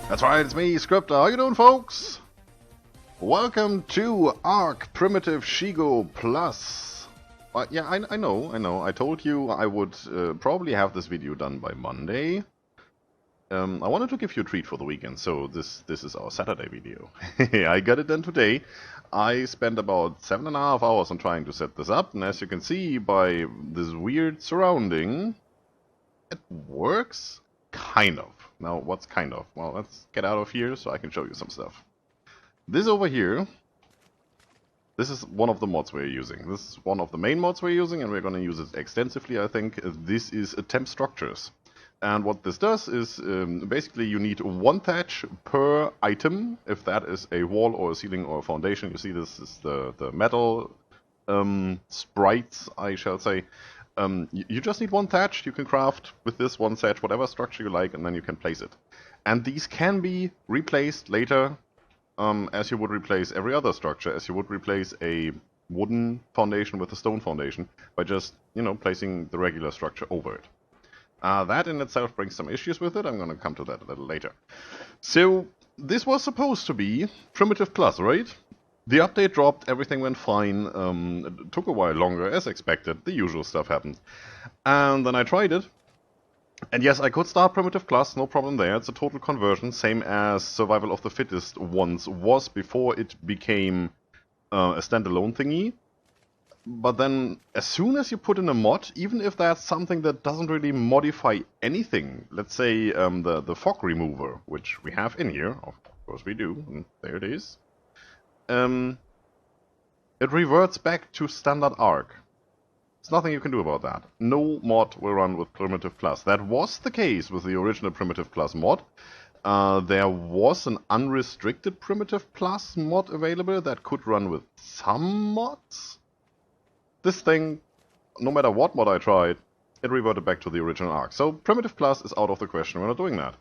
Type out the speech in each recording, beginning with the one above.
That's right, it's me, Scryptar. How you doing, folks? Welcome to ARK Primitive Shigo Plus. Yeah, I know. I told you I would probably have this video done by Monday. I wanted to give you a treat for the weekend, so this is our Saturday video. I got it done today. I spent about 7.5 hours on trying to set this up, and as you can see by this weird surrounding, it works, kind of. Now, what's kind of? Well, let's get out of here so I can show you some stuff. This over here, this is one of the mods we're using. This is one of the main mods we're using, and we're going to use it extensively, I think. This is temp structures. And what this does is, basically you need one thatch per item, if that is a wall or a ceiling or a foundation. You see this is the metal sprites, I shall say. You just need one thatch. You can craft with this one thatch whatever structure you like, and then you can place it. And these can be replaced later, as you would replace every other structure, as you would replace a wooden foundation with a stone foundation, by just, placing the regular structure over it. That in itself brings some issues with it. I'm going to come to that a little later. So, this was supposed to be Primitive Plus, right? The update dropped, everything went fine, it took a while longer, as expected, the usual stuff happened. And then I tried it, and yes, I could start Primitive Plus, no problem there, it's a total conversion, same as Survival of the Fittest once was before it became a standalone thingy. But then, as soon as you put in a mod, even if that's something that doesn't really modify anything, let's say the fog remover, which we have in here, of course we do, and there it is. It reverts back to standard ARK. There's nothing you can do about that. No mod will run with Primitive Plus. That was the case with the original Primitive Plus mod. There was an unrestricted Primitive Plus mod available that could run with some mods. This thing, no matter what mod I tried, it reverted back to the original ARK. So Primitive Plus is out of the question, we're not doing that.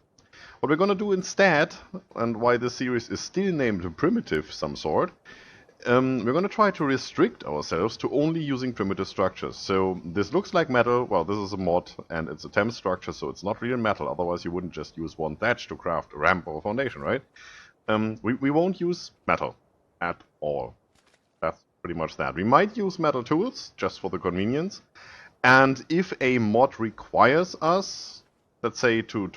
What we're going to do instead, and why this series is still named Primitive some sort, we're going to try to restrict ourselves to only using primitive structures. So this looks like metal, well this is a mod and it's a temp structure, so it's not real metal, otherwise you wouldn't just use one thatch to craft a ramp or a foundation, right? We won't use metal at all. That's pretty much that. We might use metal tools, just for the convenience, and if a mod requires us, let's say to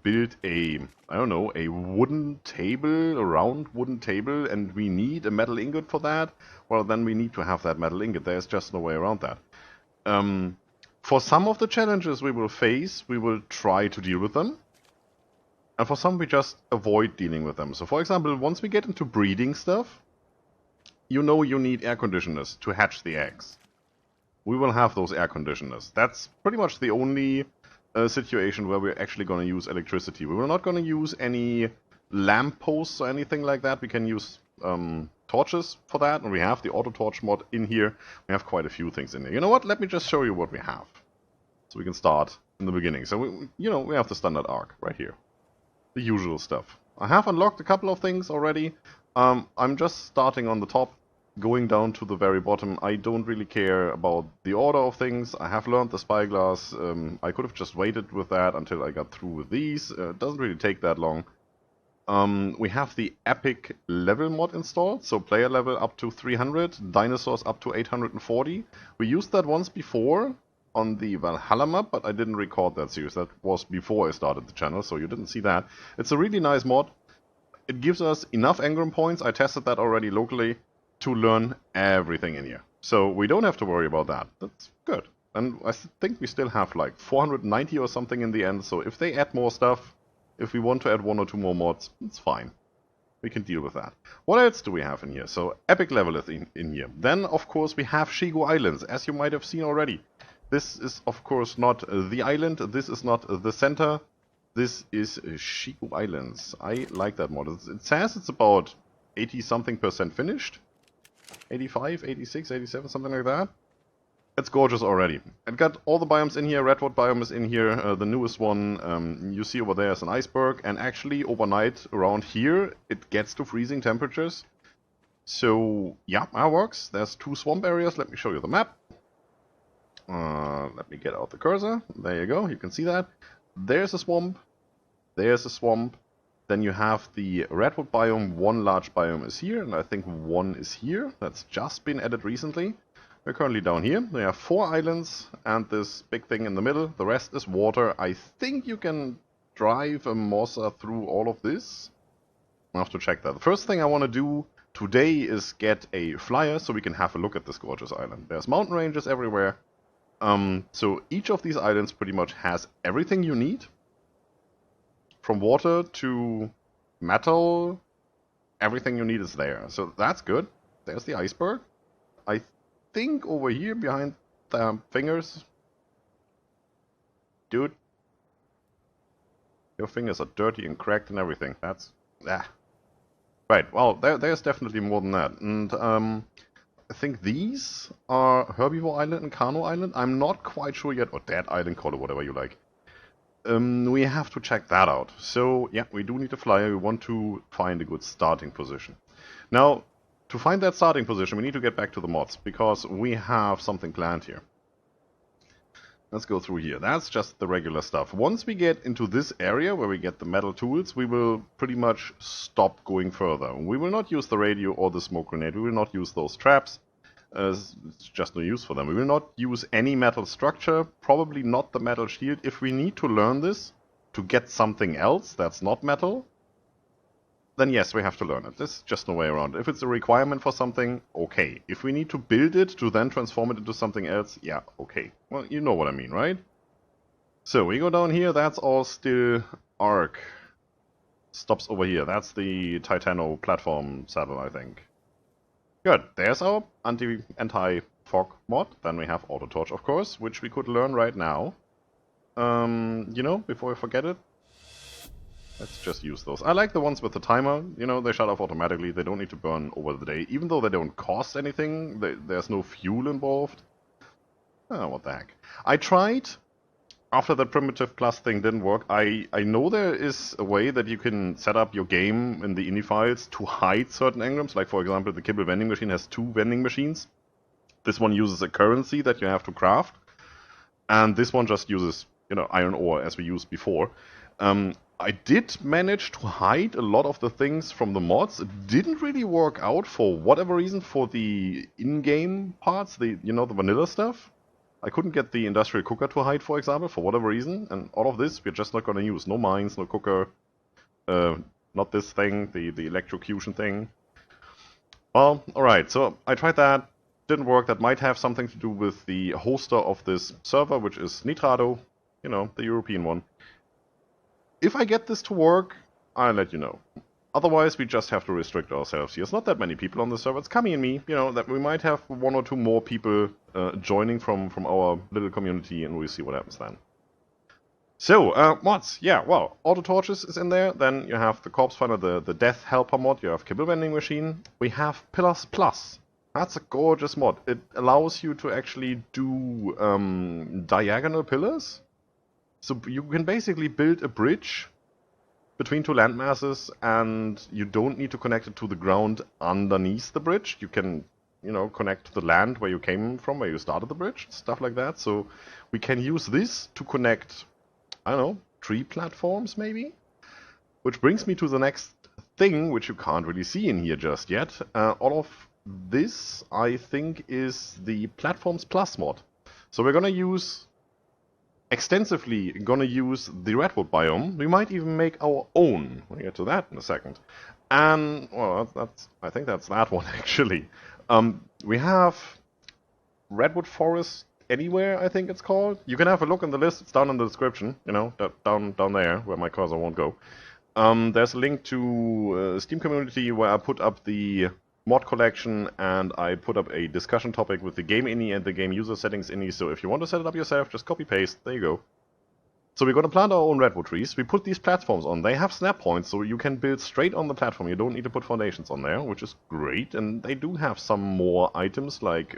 build a wooden table, a round wooden table, and we need a metal ingot for that, well then we need to have that metal ingot. There's just no way around that. For some of the challenges we will face, we will try to deal with them. And for some we just avoid dealing with them. So for example, once we get into breeding stuff, you need air conditioners to hatch the eggs. We will have those air conditioners. That's pretty much the only situation where we're actually going to use electricity. We were not going to use any lamp posts or anything like that. We can use torches for that, and we have the auto torch mod in here. We have quite a few things in there. You know what? Let me just show you what we have, so we can start in the beginning. So we have the standard ARK right here, the usual stuff. I have unlocked a couple of things already. I'm just starting on the top, going down to the very bottom. I don't really care about the order of things. I have learned the spyglass. I could have just waited with that until I got through with these. It doesn't really take that long. We have the epic level mod installed, so player level up to 300, dinosaurs up to 840. We used that once before on the Valhalla map, but I didn't record that series. That was before I started the channel, so you didn't see that. It's a really nice mod. It gives us enough engram points. I tested that already locally to learn everything in here. So we don't have to worry about that. That's good. And I think we still have like 490 or something in the end, so if they add more stuff, if we want to add 1 or 2 more mods, it's fine. We can deal with that. What else do we have in here? So epic level is in here. Then of course we have Shigo Islands, as you might have seen already. This is of course not the island, this is not the center, this is Shigo Islands. I like that mod. It says it's about 80-something% finished. 85, 86, 87, something like that. It's gorgeous already. It got all the biomes in here. Redwood biome is in here, the newest one. You see over there is an iceberg, and actually overnight around here it gets to freezing temperatures. So yeah, that works. There's 2 swamp areas. Let me show you the map. Let me get out the cursor. There you go. You can see that. There's a swamp. There's a swamp. Then you have the redwood biome. One large biome is here, and I think one is here. That's just been added recently. We're currently down here. We have 4 islands and this big thing in the middle. The rest is water. I think you can drive a Mossa through all of this. I'll have to check that. The first thing I want to do today is get a flyer so we can have a look at this gorgeous island. There's mountain ranges everywhere. So each of these islands pretty much has everything you need. From water to metal, everything you need is there. So that's good. There's the iceberg. I think over here behind the fingers. Dude. Your fingers are dirty and cracked and everything. That's... Right, well, there's definitely more than that. And I think these are Herbivore Island and Kano Island. I'm not quite sure yet. Or Dead Island, call it whatever you like. We have to check that out. So, yeah, we do need a flyer. We want to find a good starting position. Now, to find that starting position, we need to get back to the mods, because we have something planned here. Let's go through here. That's just the regular stuff. Once we get into this area where we get the metal tools, we will pretty much stop going further. We will not use the radio or the smoke grenade. We will not use those traps. It's just no use for them. We will not use any metal structure, probably not the metal shield. If we need to learn this to get something else that's not metal, then yes, we have to learn it. There's just no way around it. If it's a requirement for something, okay. If we need to build it to then transform it into something else, yeah, okay. Well, you know what I mean, right? So we go down here, that's all still ARK. Stops over here. That's the Titano platform saddle, I think. Good. There's our anti-fog mod. Then we have auto torch, of course, which we could learn right now. You know, before we forget it. Let's just use those. I like the ones with the timer. You know, they shut off automatically. They don't need to burn over the day. Even though they don't cost anything, there's no fuel involved. Oh, what the heck. I tried, after the primitive plus thing didn't work, I know there is a way that you can set up your game in the ini files to hide certain engrams. Like, for example, the Kibble vending machine has 2 vending machines. This one uses a currency that you have to craft. And this one just uses, you know, iron ore, as we used before. I did manage to hide a lot of the things from the mods. It didn't really work out for whatever reason for the in-game parts, the vanilla stuff. I couldn't get the industrial cooker to hide, for example, for whatever reason. And all of this we're just not going to use. No mines, no cooker, not this thing, the electrocution thing. Well, alright, so I tried that. Didn't work. That might have something to do with the hoster of this server, which is Nitrado, you know, the European one. If I get this to work, I'll let you know. Otherwise, we just have to restrict ourselves here. There's not that many people on the server. It's Kami and me, you know, that we might have 1 or 2 more people joining from our little community, and we'll see what happens then. So, mods. Yeah, well, auto torches is in there. Then you have the corpse finder, the death helper mod. You have Kibble vending machine. We have Pillars Plus. That's a gorgeous mod. It allows you to actually do diagonal pillars. So you can basically build a bridge between 2 landmasses, and you don't need to connect it to the ground underneath the bridge. You can, you know, connect to the land where you came from, where you started the bridge, stuff like that. So we can use this to connect, I don't know, 3 platforms maybe? Which brings me to the next thing, which you can't really see in here just yet. All of this, I think, is the Platforms Plus mod. So we're going to use... extensively gonna use the redwood biome. We might even make our own. We'll get to that in a second. And, well, I think that's that one, actually. We have Redwood Forest Anywhere, I think it's called. You can have a look in the list. It's down in the description, you know, down there, where my cursor won't go. There's a link to Steam community where I put up the mod collection, and I put up a discussion topic with the game ini and the game user settings ini, so if you want to set it up yourself, just copy paste, there you go. So we're going to plant our own redwood trees. We put these platforms on. They have snap points, so you can build straight on the platform. You don't need to put foundations on there, which is great, and they do have some more items like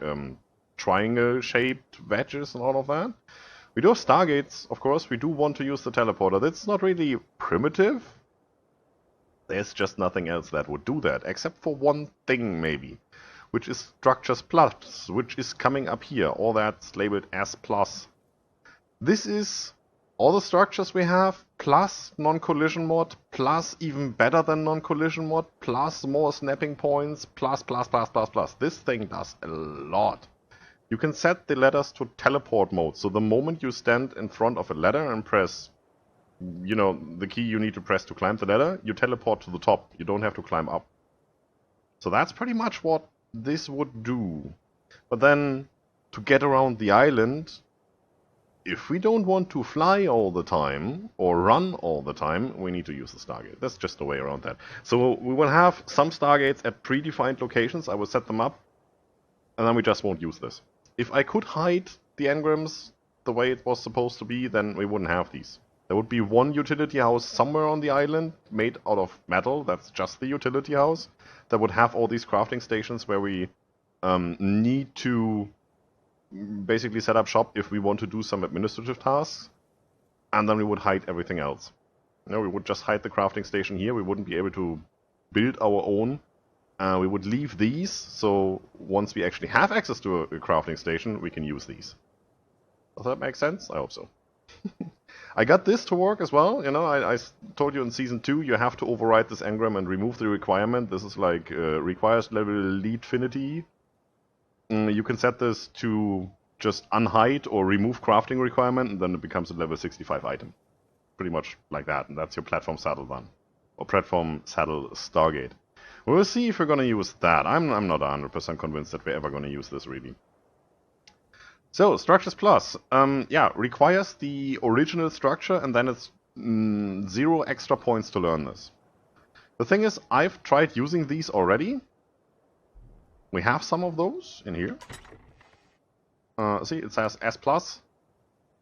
triangle-shaped wedges and all of that. We do have stargates, of course. We do want to use the teleporter. That's not really primitive. There's just nothing else that would do that, except for one thing, maybe, which is Structures Plus, which is coming up here. All that's labeled as plus. This is all the structures we have, plus non-collision mod, plus even better than non-collision mod, plus more snapping points, plus. This thing does a lot. You can set the ladders to teleport mode, so the moment you stand in front of a ladder and press, the key you need to press to climb the ladder, you teleport to the top. You don't have to climb up. So that's pretty much what this would do. But then, to get around the island, if we don't want to fly all the time, or run all the time, we need to use the Stargate. That's just the way around that. So we will have some Stargates at predefined locations. I will set them up, and then we just won't use this. If I could hide the engrams the way it was supposed to be, then we wouldn't have these. There would be one utility house somewhere on the island, made out of metal, that's just the utility house, that would have all these crafting stations where we need to basically set up shop if we want to do some administrative tasks, and then we would hide everything else. We would just hide the crafting station here, we wouldn't be able to build our own. We would leave these, so once we actually have access to a crafting station, we can use these. Does that make sense? I hope so. I got this to work as well. I told you in Season 2 you have to override this engram and remove the requirement. This is like requires level Leadfinity. You can set this to just unhide or remove crafting requirement, and then it becomes a level 65 item. Pretty much like that, and that's your platform saddle one. Or platform saddle Stargate. We'll see if we're going to use that. I'm not 100% convinced that we're ever going to use this, really. So, Structures Plus. Requires the original structure, and then it's 0 extra points to learn this. The thing is, I've tried using these already. We have some of those in here. See, it says S+. It's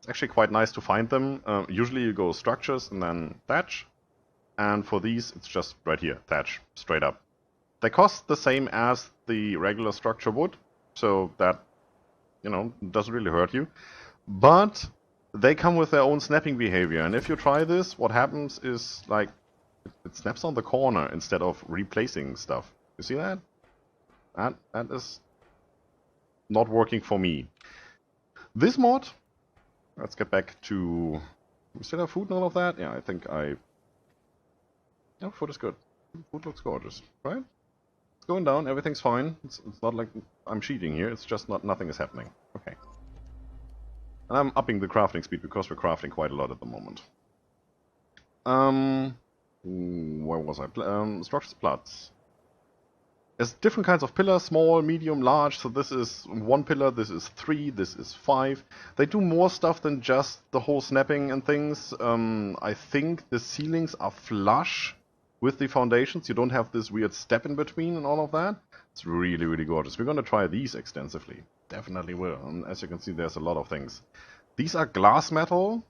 actually quite nice to find them. Usually you go Structures and then Thatch. And for these, it's just right here, Thatch, straight up. They cost the same as the regular structure would, so that, doesn't really hurt you. But they come with their own snapping behavior, and if you try this, what happens is, like, it snaps on the corner instead of replacing stuff. You see that? That is not working for me. This mod, let's get back to... We still have food and all of that? Yeah, I think food is good. Food looks gorgeous, right? It's going down, everything's fine. It's not like I'm cheating here, it's just nothing is happening. Okay. And I'm upping the crafting speed because we're crafting quite a lot at the moment. Where was I? Structures plots. There's different kinds of pillars, small, medium, large. So this is 1 pillar, this is 3, this is 5. They do more stuff than just the whole snapping and things. I think the ceilings are flush with the foundations. You don't have this weird step in between and all of that. It's really, really gorgeous. We're going to try these extensively. Definitely will. And as you can see, there's a lot of things. These are glass metal.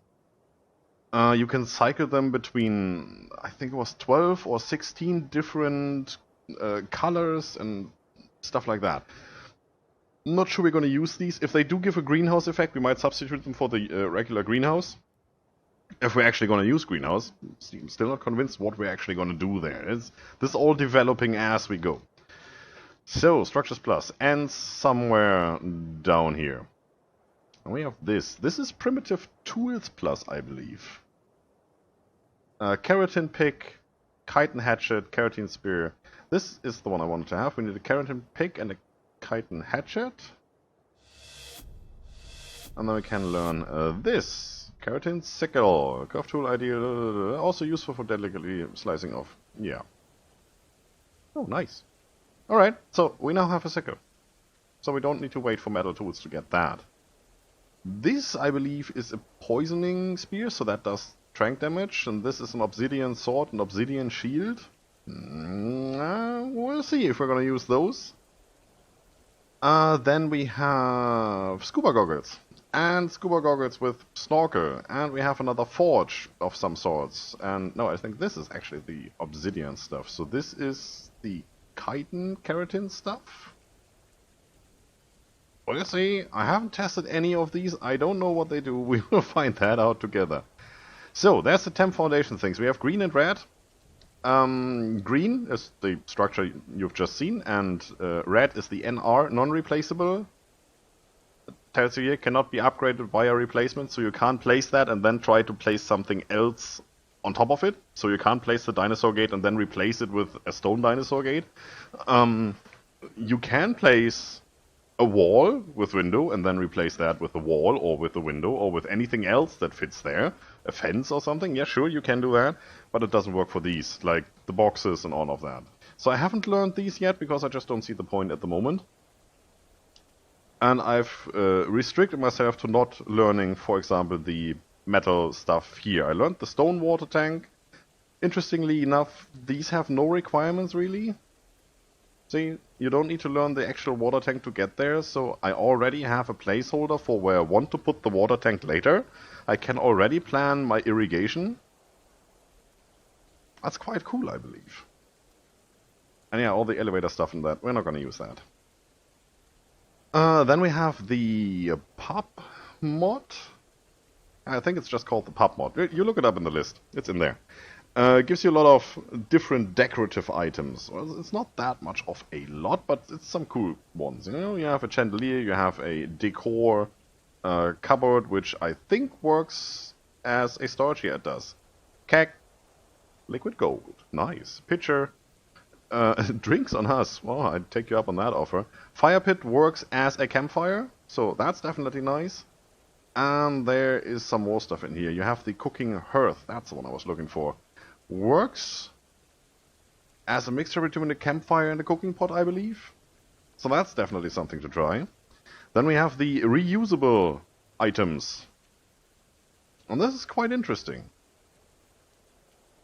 You can cycle them between, I think it was 12 or 16 different colors and stuff like that. Not sure we're going to use these. If they do give a greenhouse effect, we might substitute them for the regular greenhouse. If we're actually going to use greenhouse, I'm still not convinced what we're actually going to do there. This is all developing as we go. So, Structures Plus ends somewhere down here. And we have this. This is Primitive Tools Plus, I believe. Keratin Pick, Chitin Hatchet, Keratin Spear. This is the one I wanted to have. We need a Keratin Pick and a Chitin Hatchet. And then we can learn this. Keratin Sickle. Curve tool ideal. Also useful for delicately slicing off. Yeah. Oh, nice. Alright, so we now have a sickle. So we don't need to wait for metal tools to get that. This, I believe, is a poisoning spear, so that does trank damage. And this is an obsidian sword, an obsidian shield. We'll see if we're gonna use those. Then we have scuba goggles. And scuba goggles with snorkel. And we have another forge of some sorts. And no, I think this is actually the obsidian stuff. So this is the chitin keratin stuff. We'll see. I haven't tested any of these. I don't know what they do. We will find that out together. So, there's the temp foundation things. We have green and red. Green is the structure you've just seen, and red is the NR, non-replaceable. tells you here cannot be upgraded via replacement, so you can't place that and then try to place something else on top of it. So you can't place the dinosaur gate and then replace it with a stone dinosaur gate. You can place a wall with window and then replace that with a wall or with a window or with anything else that fits there. A fence or something, yeah, sure, you can do that, but it doesn't work for these, like the boxes and all of that. So I haven't learned these yet because I just don't see the point at the moment. And I've restricted myself to not learning, for example, the metal stuff here. I learned the stone water tank. Interestingly enough, these have no requirements really. See, you don't need to learn the actual water tank to get there, so I already have a placeholder for where I want to put the water tank later. I can already plan my irrigation. That's quite cool, I believe. And yeah, all the elevator stuff and that, we're not going to use that. Then we have the pub mod. I think it's just called the pub mod. You look it up in the list. It's in there. It gives you a lot of different decorative items. Well, it's not that much of a lot, but it's some cool ones. You know, you have a chandelier, you have a decor cupboard, which I think works as a storage. Here it does. Keg, liquid gold, nice. Pitcher, drinks on us. Well, I'd take you up on that offer. Fire pit works as a campfire, so that's definitely nice. And there is some more stuff in here. You have the cooking hearth. That's the one I was looking for. Works as a mixture between the campfire and the cooking pot, I believe. So that's definitely something to try. Then we have the reusable items. And this is quite interesting.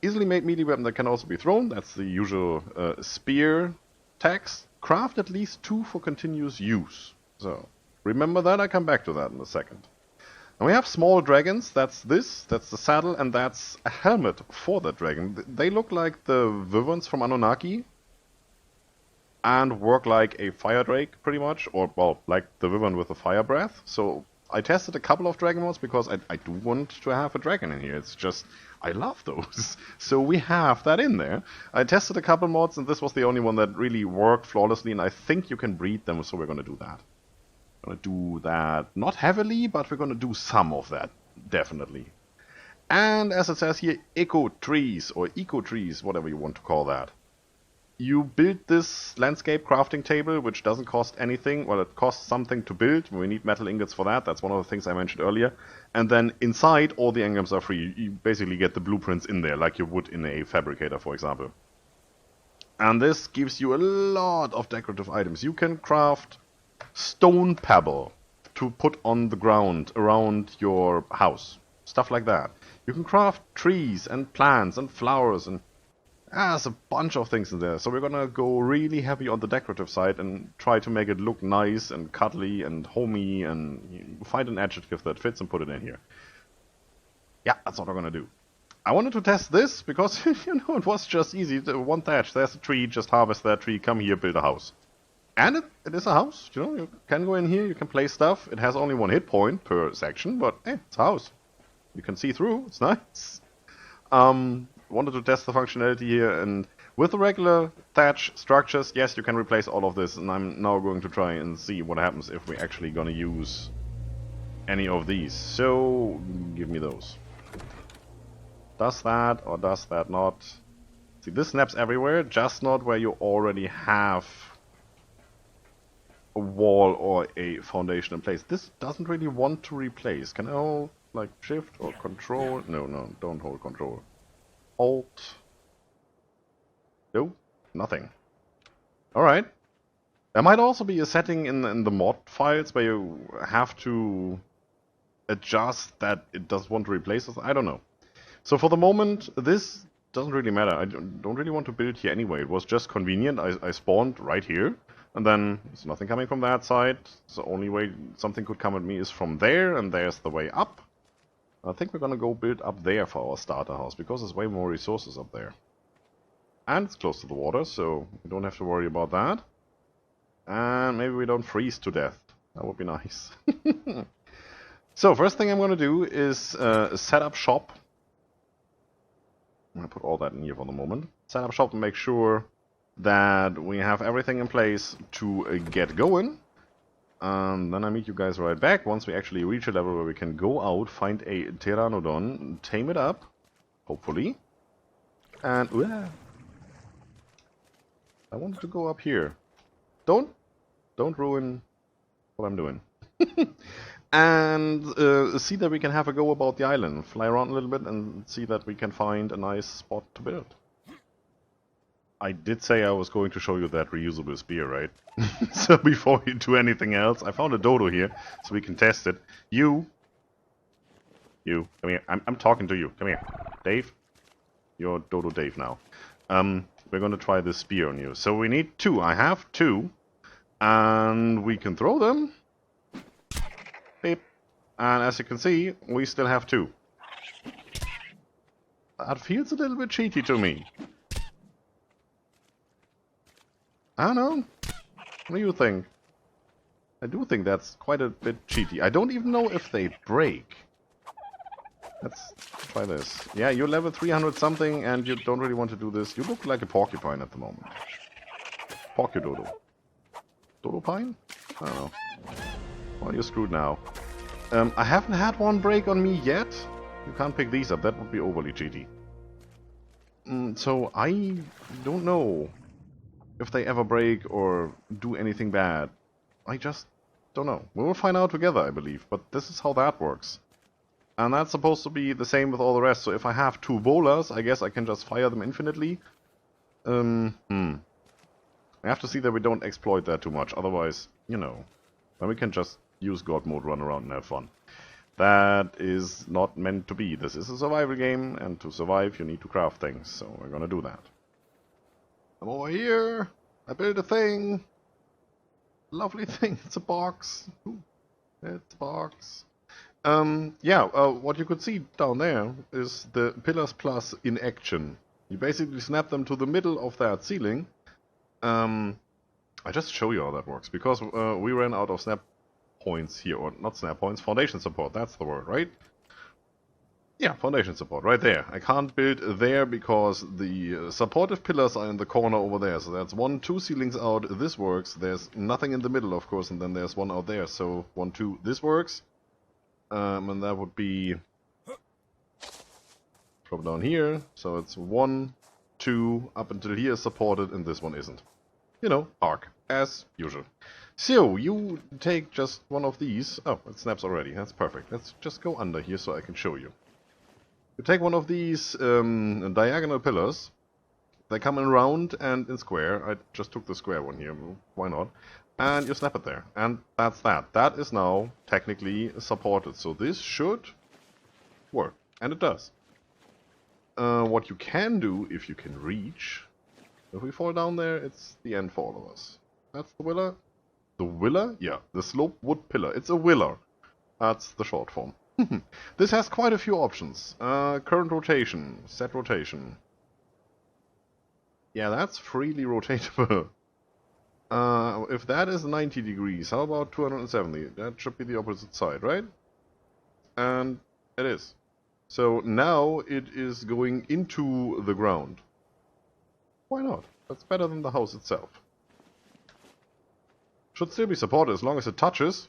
Easily made melee weapon that can also be thrown. That's the usual spear tax. Craft at least 2 for continuous use. So remember that, I come back to that in a second. And we have small dragons, that's this, that's the saddle, and that's a helmet for the dragon. They look like the wyverns from Anunnaki, and work like a fire drake, pretty much, or, well, like the wyvern with the fire breath. So I tested a couple of dragon mods, because I do want to have a dragon in here. It's just, I love those. So we have that in there. I tested a couple mods, and this was the only one that really worked flawlessly, and I think you can breed them, so we're going to do that. Going to do that, not heavily, but we're going to do some of that, definitely. And as it says here, eco trees, or eco trees, whatever you want to call that. You build this landscape crafting table, which doesn't cost anything. Well, it costs something to build. We need metal ingots for that. That's one of the things I mentioned earlier. And then inside, all the engrams are free. You basically get the blueprints in there, like you would in a fabricator, for example. And this gives you a lot of decorative items. You can craft stone pebble to put on the ground around your house. Stuff like that. You can craft trees and plants and flowers and there's a bunch of things in there. So we're gonna go really heavy on the decorative side and try to make it look nice and cuddly and homey and find an adjective that fits and put it in here. Yeah, that's what we're gonna do. I wanted to test this because, you know, it was just easy. One thatch, there's a tree, just harvest that tree, come here, build a house. And it is a house, you know, you can go in here, you can place stuff. It has only 1 hit point per section, but hey, it's a house. You can see through, it's nice. Wanted to test the functionality here, and with the regular thatch structures, yes, you can replace all of this, and I'm now going to try and see what happens if we're actually gonna use any of these. So, give me those. Does that, or does that not? See, this snaps everywhere, just not where you already have a wall or a foundation in place. This doesn't really want to replace. Can I hold, like, shift or control? No, don't hold control. Alt. No, nothing. Alright. There might also be a setting in the mod files where you have to adjust that it does want to replace us. I don't know. So for the moment, this doesn't really matter. I don't really want to build here anyway. It was just convenient. I spawned right here. And then there's nothing coming from that side. So the only way something could come at me is from there, and there's the way up. I think we're gonna go build up there for our starter house, because there's way more resources up there. And it's close to the water, so we don't have to worry about that. And maybe we don't freeze to death. That would be nice. So first thing I'm gonna do is set up shop. I'm gonna put all that in here for the moment. Set up shop and make sure that we have everything in place to get going. And then I meet you guys right back once we actually reach a level where we can go out, find a Pteranodon, tame it up, hopefully. And I wanted to go up here. Don't ruin what I'm doing. And see that we can have a go about the island, fly around a little bit and see that we can find a nice spot to build. I did say I was going to show you that reusable spear, right? So before you do anything else, I found a dodo here, so we can test it. You, come here. I'm talking to you. Come here. Dave? You're Dodo Dave now. We're going to try this spear on you. So we need 2. I have 2. And we can throw them. Beep. And as you can see, we still have 2. That feels a little bit cheaty to me. I don't know. What do you think? I do think that's quite a bit cheaty. I don't even know if they break. Let's try this. Yeah, you're level 300 something and you don't really want to do this. You look like a porcupine at the moment. Porcudodo. Dodo pine? I don't know. Well, you're screwed now. I haven't had one break on me yet. You can't pick these up. That would be overly cheaty. So I don't know if they ever break or do anything bad. I just don't know. We will find out together, I believe. But this is how that works. And that's supposed to be the same with all the rest. So if I have 2 bowlers, I guess I can just fire them infinitely. I have to see that we don't exploit that too much. Otherwise, you know, then we can just use God mode, run around and have fun. That is not meant to be. This is a survival game, and to survive you need to craft things. So we're gonna do that. I'm over here. I built a thing. Lovely thing. It's a box. Ooh, it's a box. What you could see down there is the Pillars Plus in action. You basically snap them to the middle of that ceiling. I just show you how that works, because we ran out of snap points here, or not snap points, foundation support, that's the word, right? Yeah, foundation support, right there. I can't build there because the supportive pillars are in the corner over there. So that's 1, 2 ceilings out, this works. There's nothing in the middle, of course, and then there's 1 out there. So 1, 2, this works. And that would be from down here. So it's 1, 2, up until here is supported, and this one isn't. You know, ARK, as usual. So, you take just one of these. Oh, it snaps already. That's perfect. Let's just go under here so I can show you. You take one of these diagonal pillars. They come in round and in square. I just took the square one here. Why not? And you snap it there. And that's that. That is now technically supported. So this should work. And it does. What you can do, if you can reach... If we fall down there, it's the end for all of us. That's the willer. The willer? Yeah, the slope wood pillar. It's a willer. That's the short form. This has quite a few options. Current rotation, set rotation. Yeah, that's freely rotatable. If that is 90 degrees, how about 270? That should be the opposite side, right? And it is. So now it is going into the ground. Why not? That's better than the house itself. Should still be supported as long as it touches.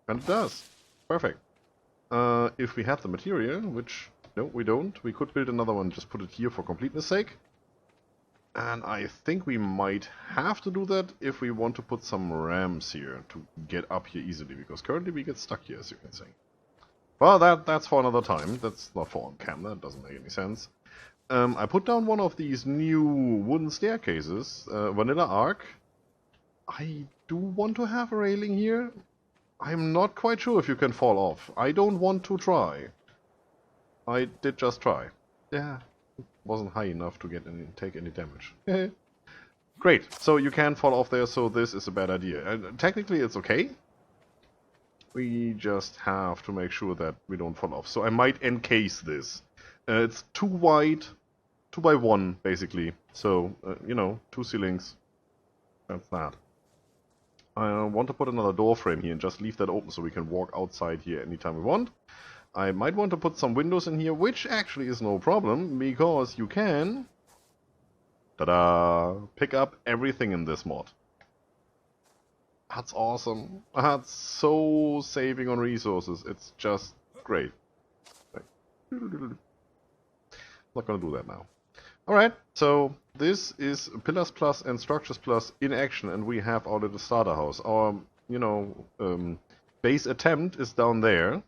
And it does. Perfect. If we had the material, which, no, we don't. We could build another one, just put it here for completeness sake. And I think we might have to do that if we want to put some ramps here to get up here easily, because currently we get stuck here, as you can see. Well, that's for another time. That's not for on camera. That doesn't make any sense. I put down one of these new wooden staircases, vanilla ARK. I do want to have a railing here. I'm not quite sure if you can fall off. I don't want to try. I did just try. Yeah, it wasn't high enough to take any damage. Great, so you can fall off there, so this is a bad idea. Technically it's okay. We just have to make sure that we don't fall off. So I might encase this. It's too wide, 2 by 1 basically. So, you know, 2 ceilings. That's that. I want to put another door frame here and just leave that open so we can walk outside here anytime we want. I might want to put some windows in here, which actually is no problem, because you can... Ta-da! Pick up everything in this mod. That's awesome. That's so saving on resources. It's just great. Not gonna do that now. Alright, so this is Pillars Plus and Structures Plus in action, and we have our little starter house. Our, base attempt is down there.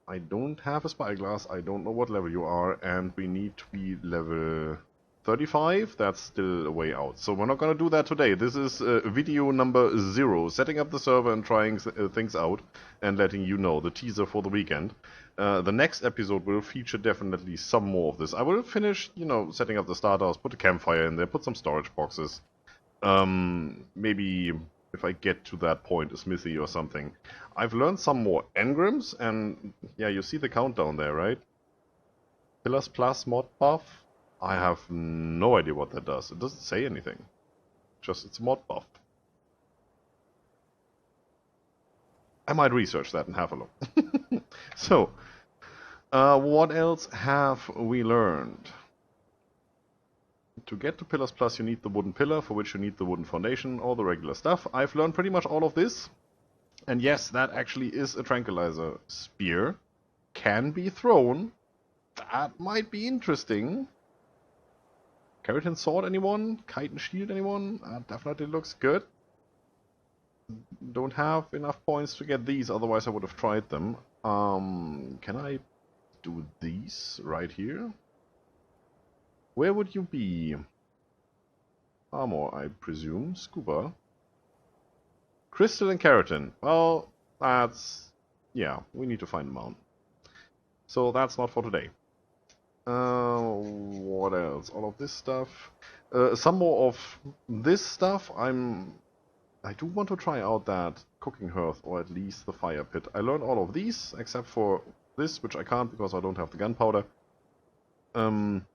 I don't have a spyglass, I don't know what level you are, and we need to be level 35, that's still a way out. So we're not gonna do that today. This is video number 0, setting up the server and trying things out and letting you know, the teaser for the weekend. The next episode will feature definitely some more of this. I will finish, setting up the starter house, put a campfire in there, put some storage boxes. Maybe, if I get to that point, a smithy or something. I've learned some more engrams, and yeah, you see the countdown there, right? Pillars Plus mod buff. I have no idea what that does. It doesn't say anything. Just it's mod buff. I might research that and have a look. So, what else have we learned? To get to Pillars Plus you need the wooden pillar, for which you need the wooden foundation, all the regular stuff. I've learned pretty much all of this. And yes, that actually is a tranquilizer spear. Can be thrown. That might be interesting. Keratin sword, anyone? Chitin shield, anyone? Definitely looks good. Don't have enough points to get these, otherwise I would have tried them. Can I do these right here? Where would you be? Armor, I presume. Scuba. Crystal and keratin. Well, that's... yeah, we need to find them out. So that's not for today. What else? All of this stuff. Some more of this stuff. I do want to try out that cooking hearth, or at least the fire pit. I learned all of these, except for this, which I can't because I don't have the gunpowder.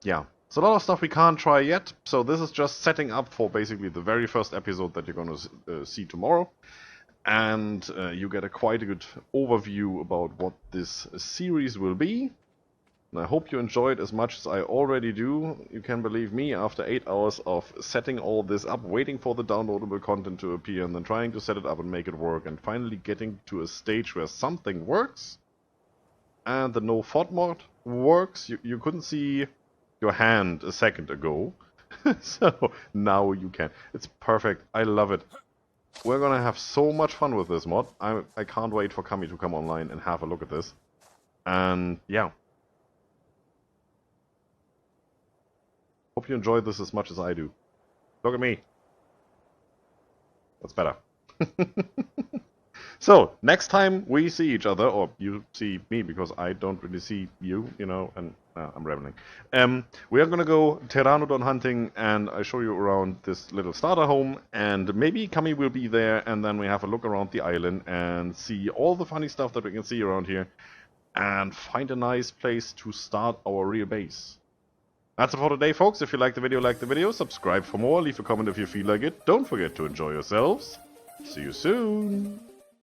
Yeah. It's a lot of stuff we can't try yet, so this is just setting up for basically the very first episode that you're going to see tomorrow. And you get quite a good overview about what this series will be. And I hope you enjoyed as much as I already do. You can believe me, after 8 hours of setting all this up, waiting for the downloadable content to appear, and then trying to set it up and make it work, and finally getting to a stage where something works, and the no FOD mod works. You couldn't see your hand a second ago, so now you can. It's perfect. I love it. We're gonna have so much fun with this mod. I can't wait for Kami to come online and have a look at this. And yeah. Hope you enjoyed this as much as I do. Look at me. That's better. So, next time we see each other, or you see me because I don't really see you, and I'm rambling. We are gonna go pteranodon hunting, and I show you around this little starter home, and maybe Kami will be there, and then we have a look around the island and see all the funny stuff that we can see around here, and find a nice place to start our real base. That's it for today, folks. If you like the video, subscribe for more, leave a comment if you feel like it. Don't forget to enjoy yourselves. See you soon.